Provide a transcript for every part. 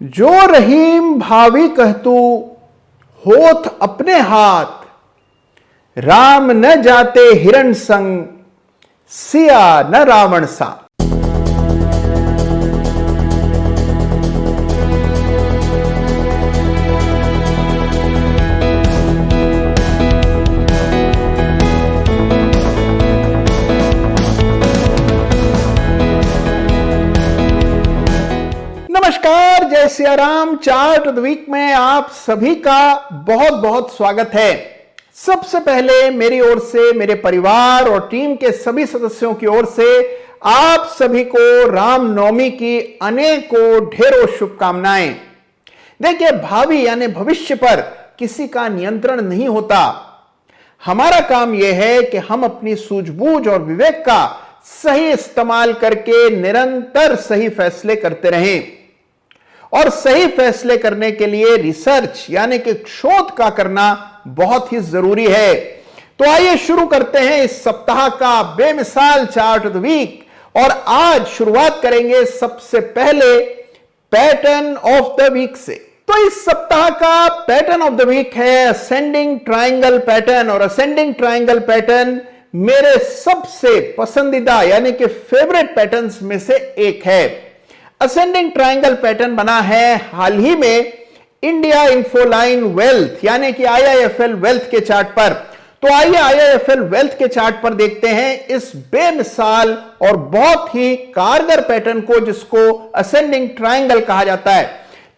जो रहीम भावी कहतू होत अपने हाथ, राम न जाते हिरण संग, सिया न रावण सा। नमस्कार, जय Siya Ram. Chart of the week में आप सभी का बहुत बहुत स्वागत है। सबसे पहले मेरी ओर से, मेरे परिवार और टीम के सभी सदस्यों की ओर से आप सभी को रामनवमी की अनेकों ढेरों शुभकामनाएं। देखिए, भावी यानी भविष्य पर किसी का नियंत्रण नहीं होता। हमारा काम यह है कि हम अपनी सूझबूझ और विवेक का सही इस्तेमाल करके निरंतर सही फैसले करते रहें। और सही फैसले करने के लिए रिसर्च यानी कि शोध का करना बहुत ही जरूरी है। तो आइए शुरू करते हैं इस सप्ताह का बेमिसाल चार्ट ऑफ द वीक। और आज शुरुआत करेंगे सबसे पहले पैटर्न ऑफ द वीक से। तो इस सप्ताह का पैटर्न ऑफ द वीक है असेंडिंग ट्रायंगल पैटर्न। और असेंडिंग ट्रायंगल पैटर्न मेरे सबसे पसंदीदा यानी कि फेवरेट पैटर्न्स में से एक है। असेंडिंग ट्रायंगल पैटर्न बना है हाल ही में इंडिया इंफोलाइन वेल्थ यानी कि आईआईएफएल वेल्थ के चार्ट पर। तो आइए आईआईएफएल वेल्थ के चार्ट पर देखते हैं इस बेमिसाल और बहुत ही कारगर पैटर्न को, जिसको असेंडिंग ट्रायंगल कहा जाता है।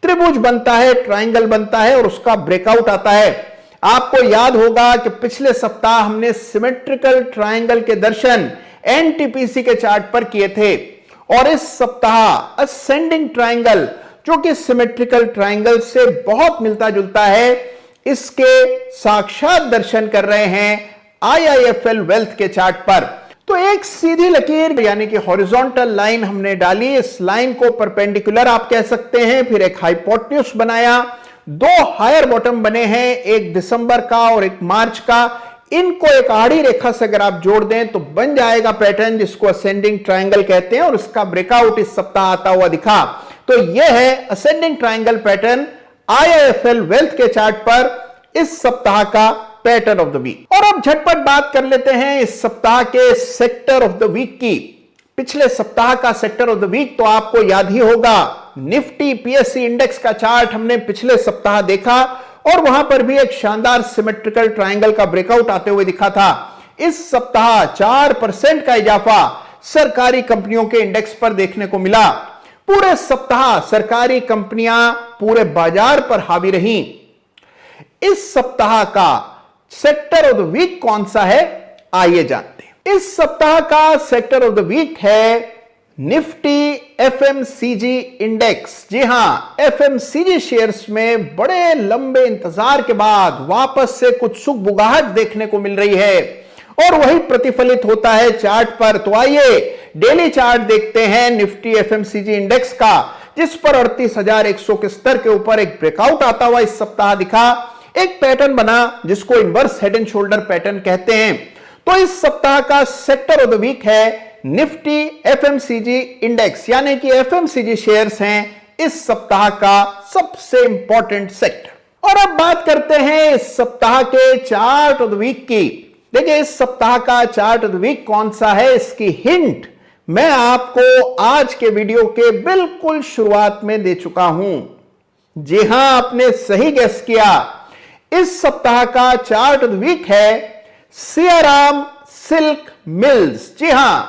त्रिभुज बनता है, ट्रायंगल बनता है और उसका ब्रेकआउट आता है। आपको याद होगा कि पिछले सप्ताह हमने सिमेट्रिकल ट्रायंगल के दर्शन एनटीपीसी के चार्ट पर किए थे। और इस सप्ताह असेंडिंग ट्रायंगल, जो कि सिमेट्रिकल ट्रायंगल से बहुत मिलता जुलता है, इसके साक्षात दर्शन कर रहे हैं आईआईएफएल वेल्थ के चार्ट पर। तो एक सीधी लकीर यानी कि हॉरिजॉन्टल लाइन हमने डाली। इस लाइन को परपेंडिकुलर आप कह सकते हैं। फिर एक हाइपोटेन्यूज बनाया, दो हायर बॉटम बने हैं, एक दिसंबर का और एक मार्च का। इनको एक आड़ी रेखा से अगर आप जोड़ दें तो बन जाएगा पैटर्न, जिसको असेंडिंग ट्रायंगल कहते हैं। और इसका ब्रेकआउट इस सप्ताह आता हुआ दिखा। तो यह है ascending triangle pattern IIFL wealth के चार्ट पर इस सप्ताह का पैटर्न ऑफ द वीक। और अब झटपट बात कर लेते हैं इस सप्ताह के सेक्टर ऑफ द वीक की। पिछले सप्ताह का सेक्टर ऑफ द वीक तो आपको याद ही होगा। निफ्टी पीएससी इंडेक्स का चार्ट हमने पिछले सप्ताह देखा और वहां पर भी एक शानदार सिमेट्रिकल ट्रायंगल का ब्रेकआउट आते हुए दिखा था। इस सप्ताह 4% का इजाफा सरकारी कंपनियों के इंडेक्स पर देखने को मिला। पूरे सप्ताह सरकारी कंपनियां पूरे बाजार पर हावी रहीं। इस सप्ताह का सेक्टर ऑफ द वीक कौन सा है, आइए जानते हैं। इस सप्ताह का सेक्टर ऑफ द वीक है निफ्टी एफएमसीजी इंडेक्स। जी हां, एफएमसीजी शेयर्स में बड़े लंबे इंतजार के बाद वापस से कुछ सुगबुगाहट देखने को मिल रही है और वही प्रतिफलित होता है चार्ट पर। तो आइए डेली चार्ट देखते हैं निफ्टी एफएमसीजी इंडेक्स का, जिस पर 38,100 के स्तर के ऊपर एक ब्रेकआउट आता हुआ इस सप्ताह दिखा। एक पैटर्न बना जिसको inverse head and shoulder pattern कहते हैं। तो इस सप्ताह का सेक्टर ऑफ द वीक है निफ्टी एफएमसीजी इंडेक्स, यानी कि एफएमसीजी शेयर्स हैं इस सप्ताह का सबसे इंपॉर्टेंट सेक्टर। और अब बात करते हैं इस सप्ताह के चार्ट ऑफ द वीक की। देखिए, इस सप्ताह का चार्ट ऑफ द वीक कौन सा है, इसकी हिंट मैं आपको आज के वीडियो के बिल्कुल शुरुआत में दे चुका हूं। जी हां, आपने सही गेस किया। इस सप्ताह का चार्ट ऑफ द वीक है सियाराम सिल्क मिल्स। जी हां,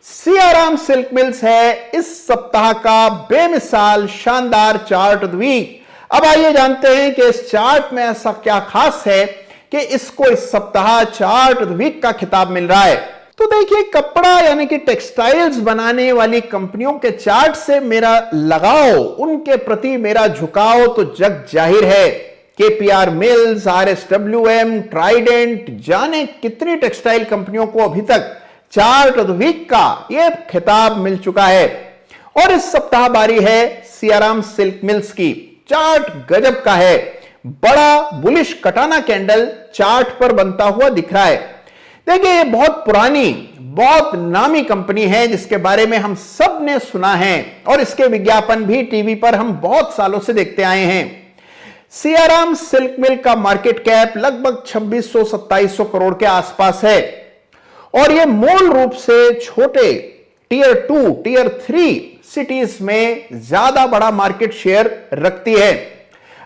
सियाराम सिल्क मिल्स है इस सप्ताह का बेमिसाल शानदार चार्ट ऑफ द वीक। अब आइए जानते हैं कि इस चार्ट में ऐसा क्या खास है कि इसको इस सप्ताह चार्ट ऑफ द वीक का खिताब मिल रहा है। तो देखिए, कपड़ा यानी कि टेक्सटाइल्स बनाने वाली कंपनियों के चार्ट से मेरा लगाव, उनके प्रति मेरा झुकाव तो जग जाहिर है। केपीआर मिल्स, आरएसडब्ल्यूएम, ट्राइडेंट, जाने कितनी टेक्सटाइल कंपनियों को अभी तक चार्ट ऑफ द वीक का यह खिताब मिल चुका है। और इस सप्ताह बारी है सियाराम सिल्क मिल्स की। चार्ट गजब का है, बड़ा बुलिश कटाना कैंडल चार्ट पर बनता हुआ दिख रहा है। देखिए, ये बहुत पुरानी, बहुत नामी कंपनी है जिसके बारे में हम सब ने सुना है और इसके विज्ञापन भी टीवी पर हम बहुत सालों से देखते आए हैं। सियाराम सिल्क मिल का मार्केट कैप लगभग 2600-2700 करोड़ के आसपास है और यह मूल रूप से छोटे टियर 2, टियर 3 सिटीज में ज्यादा बड़ा मार्केट शेयर रखती है।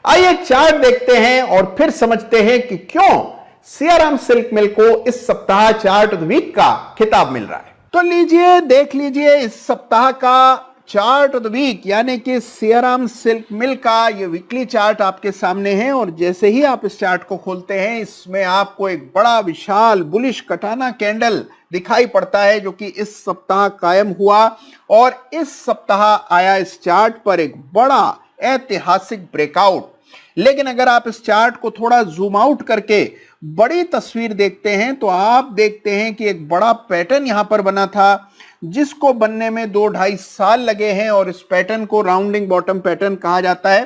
आइए चार्ट देखते हैं और फिर समझते हैं कि क्यों सियाराम सिल्क मिल को इस सप्ताह चार्ट ऑफ द वीक का खिताब मिल रहा है। तो लीजिए, देख लीजिए इस सप्ताह का चार्ट ऑफ द वीक, यानी कि सियाराम सिल्क मिल का ये वीकली चार्ट आपके सामने है और जैसे ही आप इस चार्ट को खोलते हैं इसमें आपको एक बड़ा विशाल बुलिश कटाना कैंडल दिखाई पड़ता है जो कि इस सप्ताह कायम हुआ और इस सप्ताह आया इस चार्ट पर एक बड़ा ऐतिहासिक ब्रेकआउट। लेकिन अगर आप इस चार्ट को थोड़ा जूम आउट करके बड़ी तस्वीर देखते हैं तो आप देखते हैं कि एक बड़ा पैटर्न यहां पर बना था जिसको बनने में 2-2.5 साल लगे हैं और इस पैटर्न को राउंडिंग बॉटम पैटर्न कहा जाता है।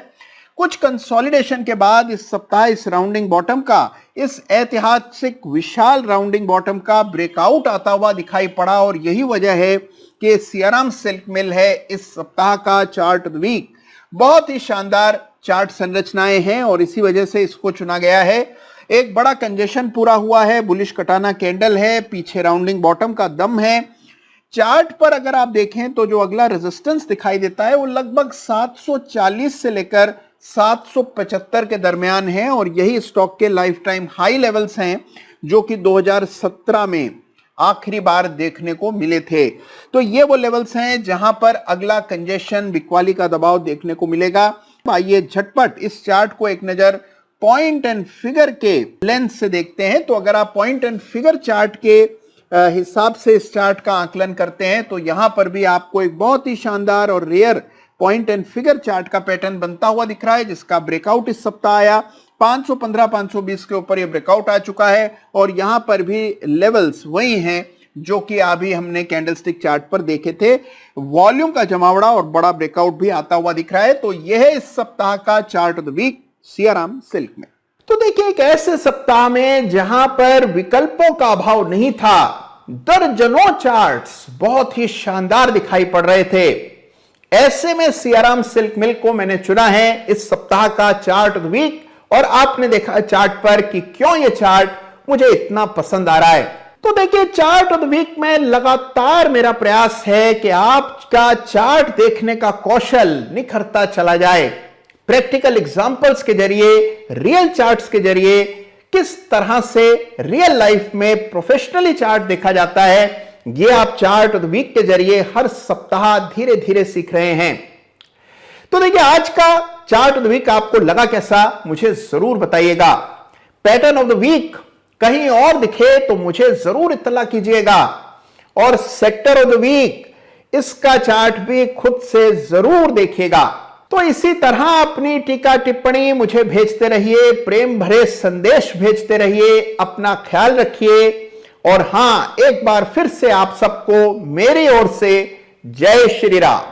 कुछ कंसोलिडेशन के बाद इस सप्ताह इस राउंडिंग बॉटम का, इस ऐतिहासिक विशाल राउंडिंग बॉटम का ब्रेकआउट आता हुआ दिखाई पड़ा और यही वजह है कि सियाराम सिल्क मिल है इस सप्ताह का चार्ट ऑफ द वीक। बहुत ही शानदार चार्ट संरचनाएं हैं और इसी वजह से इसको चुना गया है। एक बड़ा कंजेशन पूरा हुआ है, बुलिश कटाना कैंडल है, पीछे राउंडिंग बॉटम का दम है। चार्ट पर अगर आप देखें तो जो अगला रेजिस्टेंस दिखाई देता है वो लगभग 740 से लेकर 775 के दरमियान है और यही स्टॉक के लाइफ टाइम हाई लेवल्स हैं जो कि 2017 में आखिरी बार देखने को मिले थे। तो ये वो लेवल्स हैं जहां पर अगला कंजेशन, बिकवाली का दबाव देखने को मिलेगा। आइए झटपट इस चार्ट को एक नजर पॉइंट एंड फिगर के लेंस से देखते हैं। तो अगर आप पॉइंट एंड फिगर चार्ट के हिसाब से इस चार्ट का आकलन करते हैं तो यहां पर भी आपको एक बहुत ही शानदार और rare point and figure chart का पैटर्न बनता हुआ दिख रहा है जिसका ब्रेकआउट इस सप्ताह आया। 515-520 के ऊपर ये ब्रेकआउट आ चुका है और यहां पर भी लेवल्स वही हैं जो कि अभी हमने कैंडलस्टिक चार्ट पर देखे थे। वॉल्यूम का जमावड़ा और बड़ा ब्रेकआउट भी आता हुआ दिख रहा है। तो यह है इस सप्ताह का chart of the week Siyaram silk में। तो देखिए, एक ऐसे सप्ताह में जहां पर विकल्पों का अभाव नहीं था, दर्जनों चार्ट्स बहुत ही शानदार दिखाई पड़ रहे थे। ऐसे में सियाराम सिल्क मिल को मैंने चुना है इस सप्ताह का चार्ट ऑफ द वीक और आपने देखा चार्ट पर कि क्यों यह चार्ट मुझे इतना पसंद आ रहा है। तो देखिए, चार्ट ऑफ द वीक में लगातार मेरा प्रयास है कि आपका चार्ट देखने का कौशल निखरता चला जाए। प्रैक्टिकल एग्जांपल्स के जरिए, रियल चार्ट्स के जरिए किस तरह से रियल लाइफ में प्रोफेशनली चार्ट देखा जाता है, यह आप चार्ट ऑफ द वीक के जरिए हर सप्ताह धीरे धीरे सीख रहे हैं। तो देखिए, आज का चार्ट ऑफ द वीक आपको लगा कैसा, मुझे जरूर बताइएगा। पैटर्न ऑफ द वीक कहीं और दिखे तो मुझे जरूर इत्तला कीजिएगा और सेक्टर ऑफ द वीक, इसका चार्ट भी खुद से जरूर देखिएगा। तो इसी तरह अपनी टीका टिप्पणी मुझे भेजते रहिए, प्रेम भरे संदेश भेजते रहिए, अपना ख्याल रखिए और हां, एक बार फिर से आप सबको मेरी ओर से जय श्री राम।